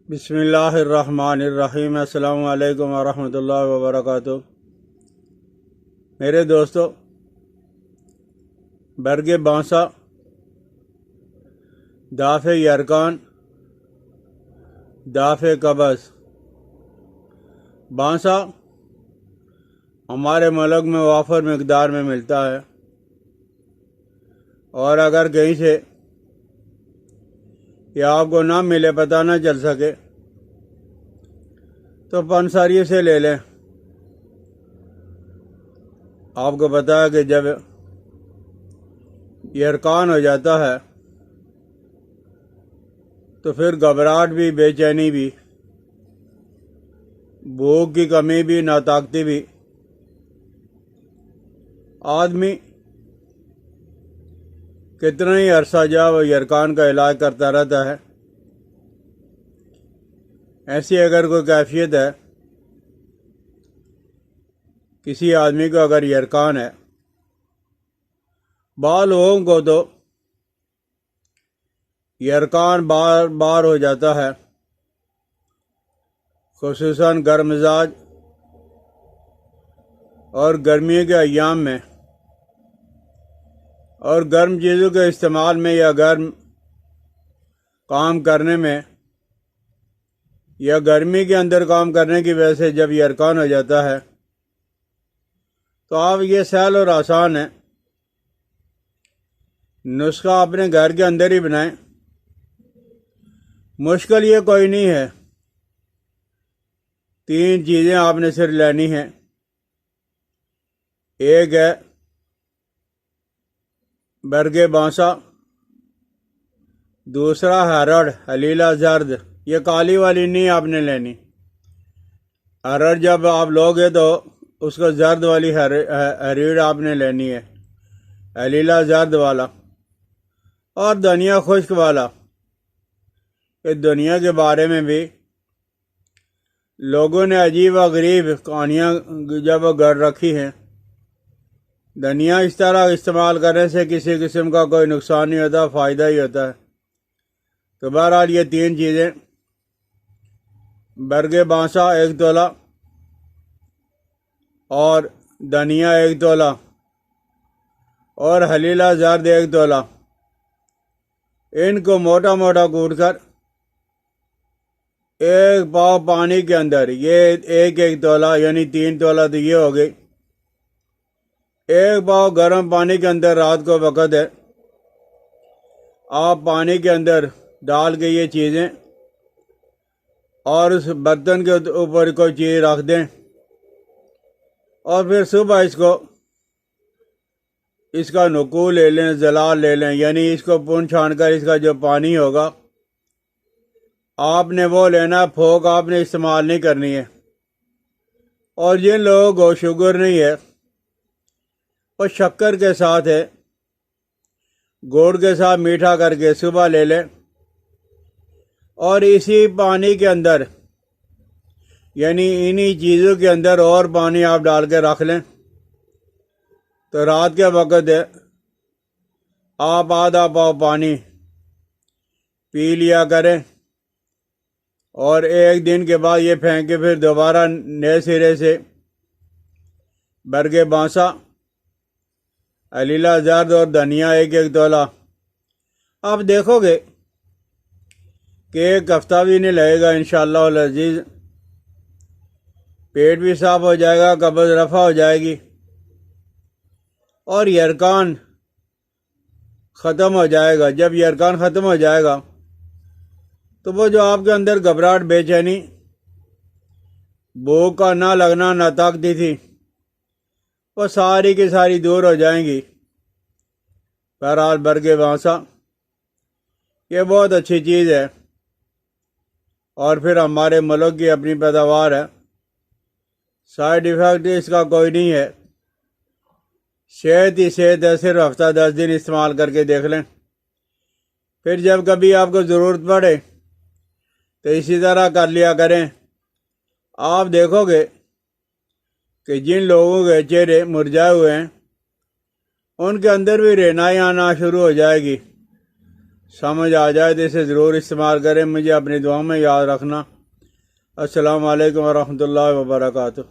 بسم اللہ الرحمن الرحیم۔ السلام علیکم ورحمۃ اللہ وبرکاتہ۔ میرے دوستو، برگ بانسا، داف یرکان، داف قبض۔ بانسا ہمارے ملک میں وافر مقدار میں ملتا ہے، اور اگر کہیں سے یا آپ کو نہ ملے، پتہ نہ چل سکے، تو پنساری سے لے لیں۔ آپ کو پتہ ہے کہ جب یرکان ہو جاتا ہے تو پھر گھبراہٹ بھی، بے چینی بھی، بھوک کی کمی بھی، ناطاقتی بھی، آدمی کتنا ہی عرصہ جا وہ یرکان کا علاج کرتا رہتا ہے۔ ایسی اگر کوئی کیفیت ہے، کسی آدمی کو اگر یرکان ہے، بعض لوگوں کو تو یرکان بار بار ہو جاتا ہے، خصوصاً گرم مزاج اور گرمیوں کے ایام میں، اور گرم چیزوں کے استعمال میں یا گرم کام کرنے میں یا گرمی کے اندر کام کرنے کی وجہ سے جب یرکان ہو جاتا ہے تو آپ یہ سہل اور آسان ہے، نسخہ اپنے گھر کے اندر ہی بنائیں۔ مشکل یہ کوئی نہیں ہے، 3 چیزیں آپ نے صرف لینی ہیں۔ ایک ہے برگ بانسا، دوسرا ہرڑ ہلیلا زرد۔ یہ کالی والی نہیں آپ نے لینی، ہرڑ جب آپ لوگے تو اس کو زرد والی ہریڑ آپ نے لینی ہے، ہلیلا زرد والا۔ اور دھنیا خشک والا۔ اس دنیا کے بارے میں بھی لوگوں نے عجیب و غریب کہانیاں جب گڑھ رکھی ہیں۔ دھنیا اس طرح استعمال کرنے سے کسی قسم کا کوئی نقصان نہیں ہوتا، فائدہ ہی ہوتا ہے۔ تو بہرحال یہ 3 چیزیں، برگ بانسا 1 تولہ اور دھنیا 1 تولہ اور ہلیلا زرد 1 تولہ، ان کو موٹا موٹا کوٹ کر 1 پاؤ پانی کے اندر، یہ 1 تولہ یعنی 3 تولہ تو یہ ہو گئی، 1 پاؤ گرم پانی کے اندر رات کو وقت ہے، آپ پانی کے اندر ڈال کے یہ چیزیں اور اس برتن کے اوپر کوئی چیز رکھ دیں، اور پھر صبح اس کا نکول لے لیں، زلال لے لیں، یعنی اس کو پون چھان کر اس کا جو پانی ہوگا آپ نے وہ لینا، پھوک آپ نے استعمال نہیں کرنی ہے۔ اور جن لوگوں کو شوگر نہیں ہے وہ شکر کے ساتھ ہے، گوڑ کے ساتھ میٹھا کر کے صبح لے لیں، اور اسی پانی کے اندر یعنی انہی چیزوں کے اندر اور پانی آپ ڈال کے رکھ لیں، تو رات کے وقت آپ آدھا پاؤ پانی پی لیا کریں، اور 1 دن کے بعد یہ پھینک کے پھر دوبارہ نئے سرے سے برگ بانسا، ہلیلا زرد اور دھنیا 1 تولہ۔ آپ دیکھو گے کہ 1 ہفتہ بھی نہیں لگے گا انشاءاللہ العزیز، پیٹ بھی صاف ہو جائے گا، قبض رفع ہو جائے گی، اور یرکان ختم ہو جائے گا۔ جب یرکان ختم ہو جائے گا تو وہ جو آپ کے اندر گھبراہٹ، بے چینی، بھوک کا نہ لگنا، نہ طاقتی تھی، وہ ساری کی ساری دور ہو جائیں گی۔ بہرحال برگ بانسا یہ بہت اچھی چیز ہے، اور پھر ہمارے ملک کی اپنی پیداوار ہے، سائیڈ ایفیکٹ اس کا کوئی نہیں ہے، صحت ہی صحت ہے۔ صرف ہفتہ 10 دن استعمال کر کے دیکھ لیں، پھر جب کبھی آپ کو ضرورت پڑے تو اسی طرح کر لیا کریں۔ آپ دیکھو گے کہ جن لوگوں کے چہرے مرجھائے ہوئے ہیں ان کے اندر بھی رہنائی آنا شروع ہو جائے گی، سمجھ آ جائے تو اسے ضرور استعمال کریں. مجھے اپنی دعاؤں میں یاد رکھنا. السلام علیکم ورحمۃ اللہ وبرکاتہ.